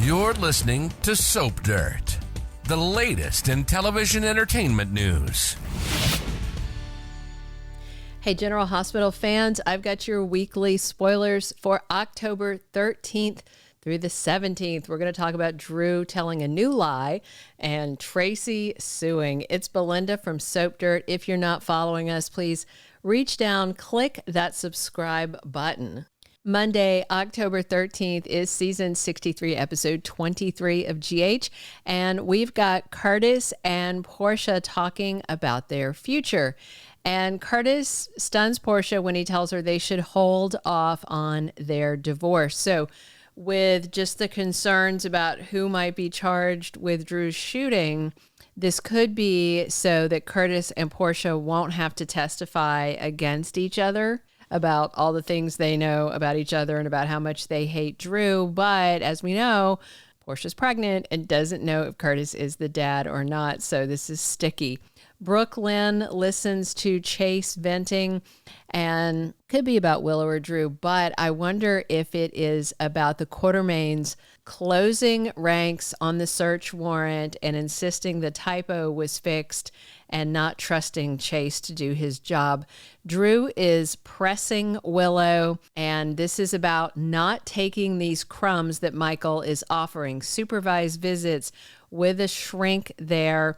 You're listening to Soap Dirt, the latest in television entertainment news. Hey, General Hospital fans, I've got your weekly spoilers for October 13th through the 17th. We're going to talk about Drew telling a new lie and Tracy suing. It's Belinda from Soap Dirt. If you're not following us, please reach down, click that subscribe button. Monday, October 13th is season 63, episode 23 of GH, and we've got Curtis and Portia talking about their future. And Curtis stuns Portia when he tells her they should hold off on their divorce. So with just the concerns about who might be charged with Drew's shooting, this could be so that Curtis and Portia won't have to testify against each other about all the things they know about each other and about how much they hate Drew. But as we know, Portia's pregnant and doesn't know if Curtis is the dad or not. So this is sticky. Brook Lynn listens to Chase venting, and could be about Willow or Drew, but I wonder if it is about the Quartermaines closing ranks on the search warrant and insisting the typo was fixed and not trusting Chase to do his job. Drew is pressing Willow, and this is about not taking these crumbs that Michael is offering, supervised visits with a shrink there.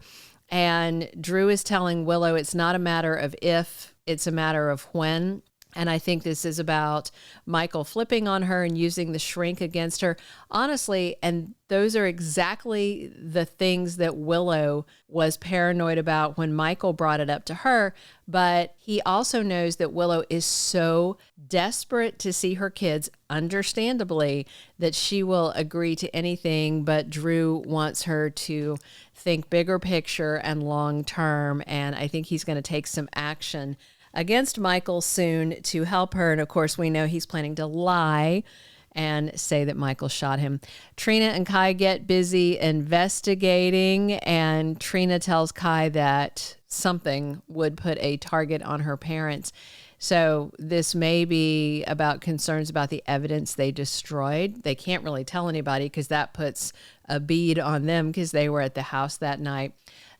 And Drew is telling Willow it's not a matter of if, it's a matter of when. And I think this is about Michael flipping on her and using the shrink against her. Honestly, and those are exactly the things that Willow was paranoid about when Michael brought it up to her. But he also knows that Willow is so desperate to see her kids, understandably, that she will agree to anything. But Drew wants her to think bigger picture and long term. And I think he's going to take some action against Michael soon to help her. And of course, we know he's planning to lie and say that Michael shot him. Trina and Kai get busy investigating, and Trina tells Kai that something would put a target on her parents. So this may be about concerns about the evidence they destroyed. They can't really tell anybody because that puts a bead on them because they were at the house that night.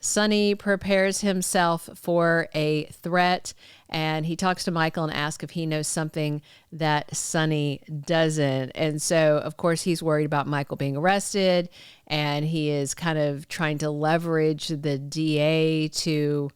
Sonny prepares himself for a threat, and he talks to Michael and asks if he knows something that Sonny doesn't. And so, of course, he's worried about Michael being arrested, and he is kind of trying to leverage the DA to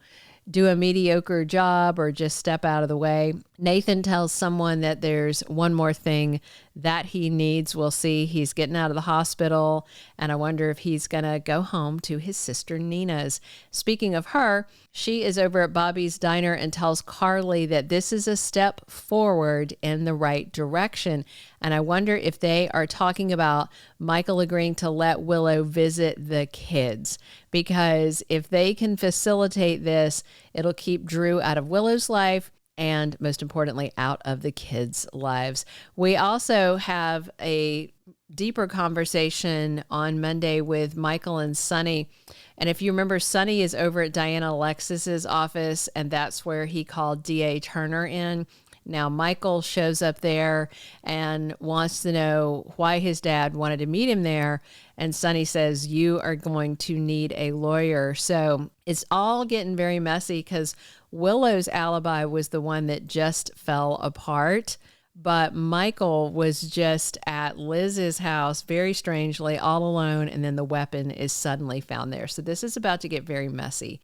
do a mediocre job or just step out of the way. Nathan tells someone that there's one more thing that he needs. We'll see. He's getting out of the hospital, and I wonder if he's going to go home to his sister Nina's. Speaking of her, she is over at Bobby's Diner and tells Carly that this is a step forward in the right direction. And I wonder if they are talking about Michael agreeing to let Willow visit the kids, because if they can facilitate this, it'll keep Drew out of Willow's life and, most importantly, out of the kids' lives. We also have a deeper conversation on Monday with Michael and Sonny. And if you remember, Sonny is over at Diana Alexis's office, and that's where he called DA Turner in. Now, Michael shows up there and wants to know why his dad wanted to meet him there. And Sonny says, you are going to need a lawyer. So it's all getting very messy because Willow's alibi was the one that just fell apart. But Michael was just at Liz's house, very strangely, all alone. And then the weapon is suddenly found there. So this is about to get very messy.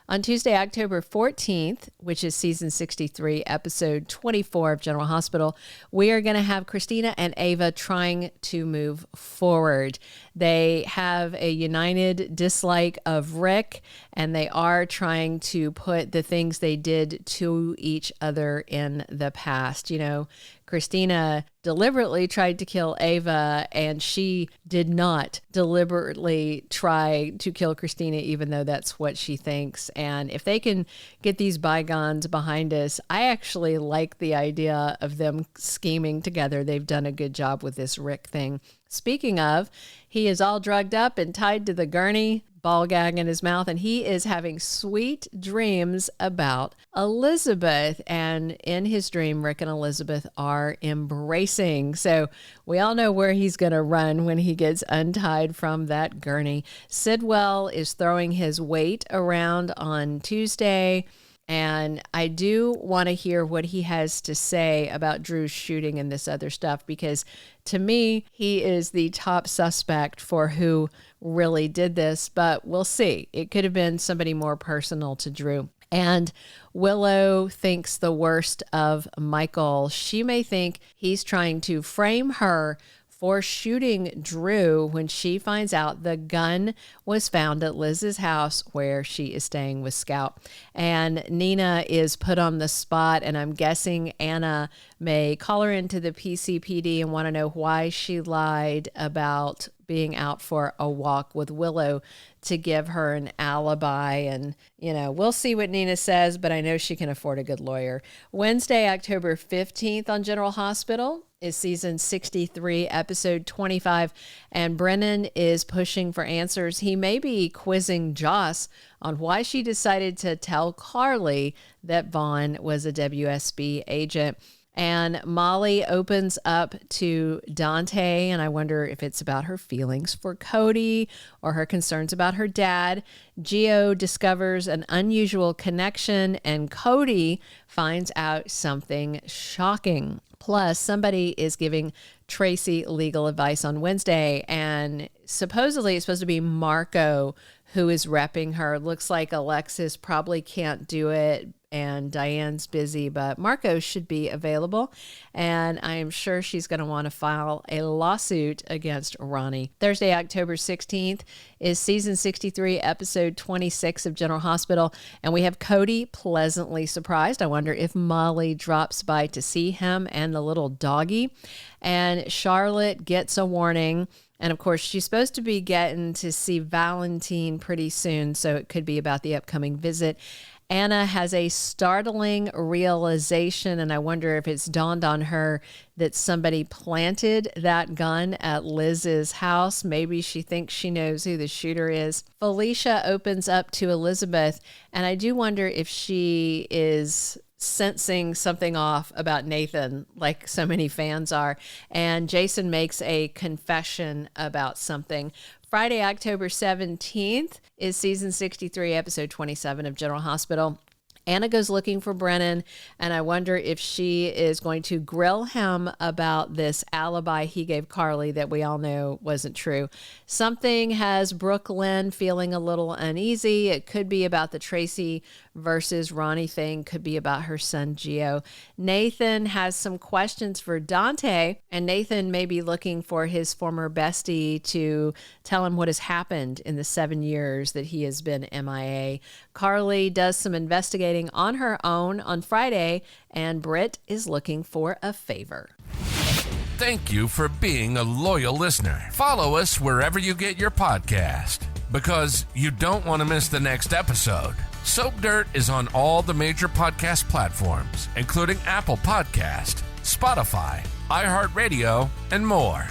On Tuesday, October 14th, which is season 63, episode 24 of General Hospital, we are going to have Christina and Ava trying to move forward. They have a united dislike of Rick, and they are trying to put the things they did to each other in the past. You know, Christina deliberately tried to kill Ava, and she did not deliberately try to kill Christina, even though that's what she thinks. And if they can get these bygones behind us, I actually like the idea of them scheming together. They've done a good job with this Rick thing. Speaking of, he is all drugged up and tied to the gurney, ball gag in his mouth, and he is having sweet dreams about Elizabeth. And in his dream, Rick and Elizabeth are embracing. So we all know where he's going to run when he gets untied from that gurney. Sidwell is throwing his weight around on Tuesday. And I do want to hear what he has to say about Drew's shooting and this other stuff, because to me, he is the top suspect for who really did this, but we'll see. It could have been somebody more personal to Drew. And Willow thinks the worst of Michael. She may think he's trying to frame her for shooting Drew when she finds out the gun was found at Liz's house where she is staying with Scout. And Nina is put on the spot, and I'm guessing Anna may call her into the PCPD and want to know why she lied about being out for a walk with Willow to give her an alibi. And, we'll see what Nina says, but I know she can afford a good lawyer. Wednesday, October 15th on General Hospital is season 63, episode 25, and Brennan is pushing for answers. He may be quizzing Joss on why she decided to tell Carly that Vaughn was a WSB agent. And Molly opens up to Dante, and I wonder if it's about her feelings for Cody or her concerns about her dad. Gio discovers an unusual connection, and Cody finds out something shocking. Plus, somebody is giving Tracy legal advice on Wednesday, and supposedly it's supposed to be Marco who is repping her. Looks like Alexis probably can't do it, and Diane's busy, but Marco should be available, and I am sure she's going to want to file a lawsuit against Ronnie. Thursday, October 16th is season 63, episode 26 of General Hospital, and we have Cody pleasantly surprised. I wonder if Molly drops by to see him and the little doggy, and Charlotte gets a warning. And of course, she's supposed to be getting to see Valentine pretty soon, so it could be about the upcoming visit. Anna has a startling realization, and I wonder if it's dawned on her that somebody planted that gun at Liz's house. Maybe she thinks she knows who the shooter is. Felicia opens up to Elizabeth, and I do wonder if she is sensing something off about Nathan, like so many fans are. And Jason makes a confession about something. Friday, October 17th is season 63, episode 27 of General Hospital. Anna goes looking for Brennan, and I wonder if she is going to grill him about this alibi he gave Carly that we all know wasn't true. Something has Brook Lynn feeling a little uneasy. It could be about the Tracy versus Ronnie thing, could be about her son Gio. Nathan has some questions for Dante, and Nathan may be looking for his former bestie to tell him what has happened in the 7 years that he has been MIA. Carly does some investigating on her own on Friday, and Britt is looking for a favor. Thank you for being a loyal listener. Follow us wherever you get your podcast, because you don't want to miss the next episode. Soap Dirt is on all the major podcast platforms, including Apple Podcast, Spotify, iHeartRadio, and more.